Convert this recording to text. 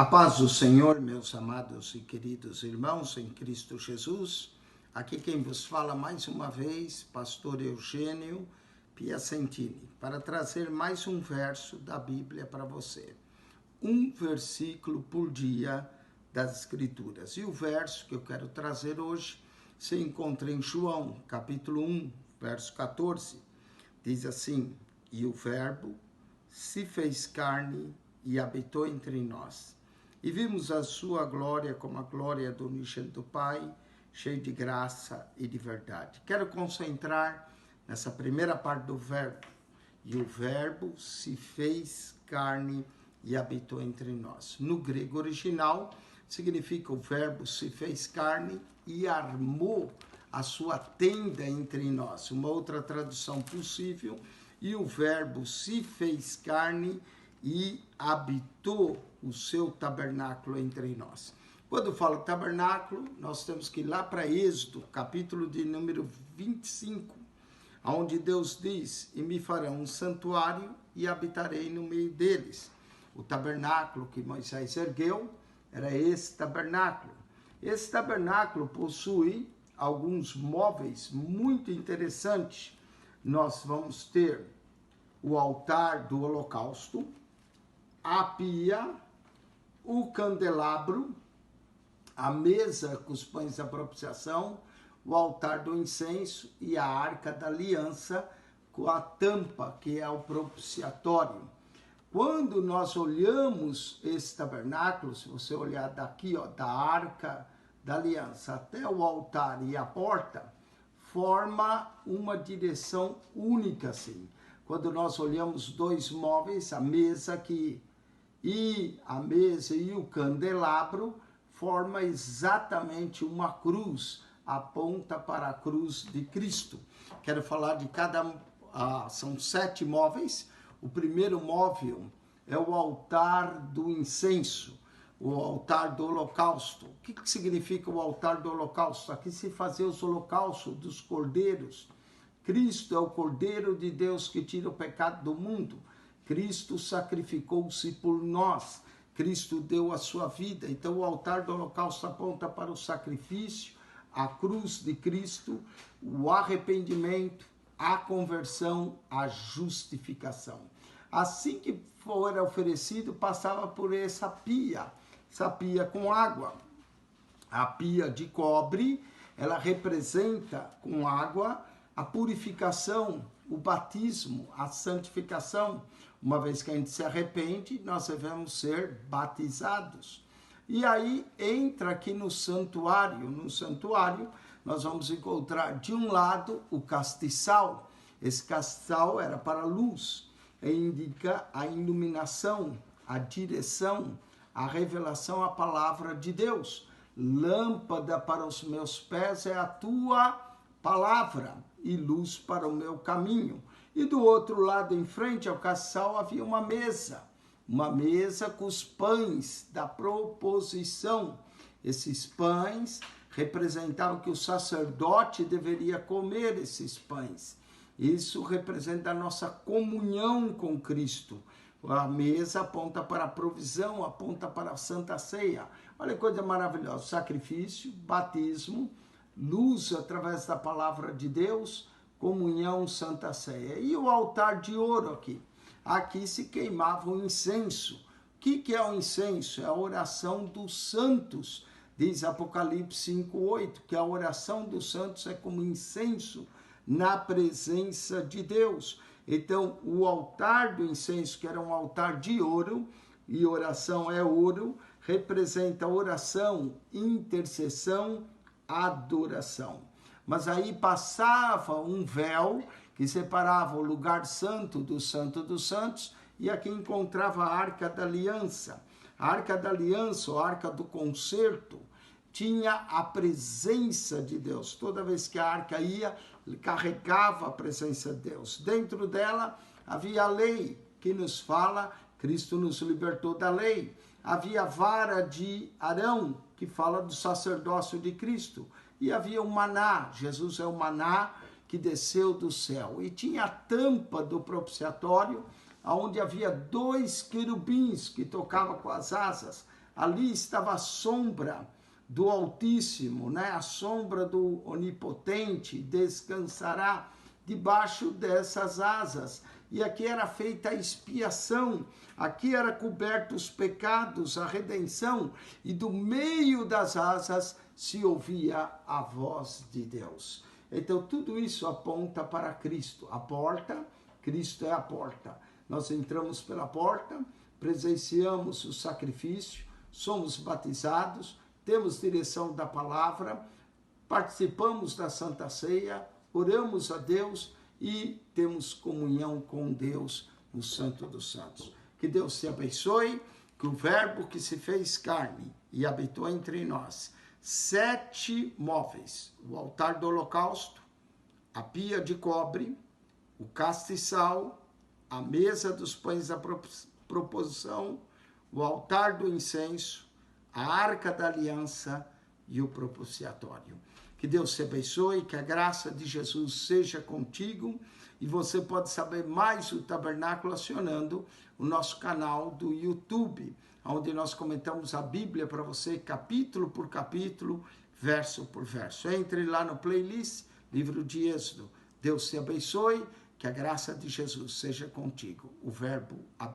A paz do Senhor, meus amados e queridos irmãos em Cristo Jesus. Aqui quem vos fala mais uma vez, pastor Eugênio Piacentini, para trazer mais um verso da Bíblia para você. Um versículo por dia das Escrituras. E o verso que eu quero trazer hoje se encontra em João, capítulo 1, verso 14. Diz assim: e o Verbo se fez carne e habitou entre nós. E vimos a sua glória como a glória do unigênito do Pai, cheio de graça e de verdade. Quero concentrar nessa primeira parte do verbo. E o Verbo se fez carne e habitou entre nós. No grego original, significa o Verbo se fez carne e armou a sua tenda entre nós. Uma outra tradução possível, e o Verbo se fez carne e habitou o seu tabernáculo entre nós. Quando falo tabernáculo, nós temos que ir lá para Êxodo, capítulo de número 25, onde Deus diz: e me farão um santuário e habitarei no meio deles. O tabernáculo que Moisés ergueu era esse tabernáculo. Esse tabernáculo possui alguns móveis muito interessantes. Nós vamos ter o altar do holocausto, a pia, o candelabro, a mesa com os pães da propiciação, o altar do incenso e a arca da aliança com a tampa, que é o propiciatório. Quando nós olhamos esse tabernáculo, se você olhar daqui, da arca da aliança até o altar e a porta, forma uma direção única, assim. Quando nós olhamos dois móveis, a mesa e o candelabro, forma exatamente uma cruz, aponta para a cruz de Cristo. Quero falar de são 7 móveis. O primeiro móvel é o altar do incenso, o altar do holocausto. O que significa o altar do holocausto? Aqui se fazia os holocaustos dos cordeiros. Cristo é o Cordeiro de Deus que tira o pecado do mundo. Cristo sacrificou-se por nós. Cristo deu a sua vida. Então o altar do holocausto aponta para o sacrifício, a cruz de Cristo, o arrependimento, a conversão, a justificação. Assim que for oferecido, passava por essa pia com água. A pia de cobre, ela representa com água a purificação, o batismo, a santificação. Uma vez que a gente se arrepende, nós devemos ser batizados. E aí entra aqui no santuário. No santuário, nós vamos encontrar de um lado o castiçal. Esse castiçal era para a luz, indica a iluminação, a direção, a revelação, a palavra de Deus. Lâmpada para os meus pés é a tua palavra e luz para o meu caminho. E do outro lado, em frente ao castiçal, havia uma mesa com os pães da proposição. Esses pães representavam que o sacerdote deveria comer esses pães. Isso representa a nossa comunhão com Cristo. A mesa aponta para a provisão, aponta para a Santa Ceia. Olha que coisa maravilhosa: sacrifício, batismo, luz através da palavra de Deus, comunhão, Santa Ceia. E o altar de ouro aqui. Aqui se queimava o incenso. O que é o incenso? É a oração dos santos. Diz Apocalipse 5:8, que a oração dos santos é como incenso na presença de Deus. Então, o altar do incenso, que era um altar de ouro, e oração é ouro, representa oração, intercessão, adoração. Mas aí passava um véu que separava o lugar santo dos santos, e aqui encontrava a Arca da Aliança. A Arca da Aliança, ou Arca do Concerto, tinha a presença de Deus. Toda vez que a arca ia, carregava a presença de Deus. Dentro dela havia a lei, que nos fala, Cristo nos libertou da lei. Havia a vara de Arão, que fala do sacerdócio de Cristo. E havia o maná, Jesus é o maná que desceu do céu. E tinha a tampa do propiciatório, onde havia 2 querubins que tocavam com as asas. ali estava a sombra do Altíssimo, né? A sombra do Onipotente descansará debaixo dessas asas. E aqui era feita a expiação, aqui era coberto os pecados, a redenção, e do meio das asas se ouvia a voz de Deus. Então tudo isso aponta para Cristo. A porta, Cristo é a porta. Nós entramos pela porta, presenciamos o sacrifício, somos batizados, temos direção da palavra, participamos da Santa Ceia, oramos a Deus e temos comunhão com Deus no Santo dos Santos. Que Deus te abençoe, que o Verbo que se fez carne e habitou entre nós, 7 móveis, o altar do holocausto, a pia de cobre, o castiçal, a mesa dos pães da proposição, o altar do incenso, a arca da aliança e o propiciatório. Que Deus te abençoe, que a graça de Jesus seja contigo, e você pode saber mais do Tabernáculo acionando o nosso canal do YouTube, onde nós comentamos a Bíblia para você, capítulo por capítulo, verso por verso. Entre lá no playlist, livro de Êxodo. Deus te abençoe, que a graça de Jesus seja contigo. O Verbo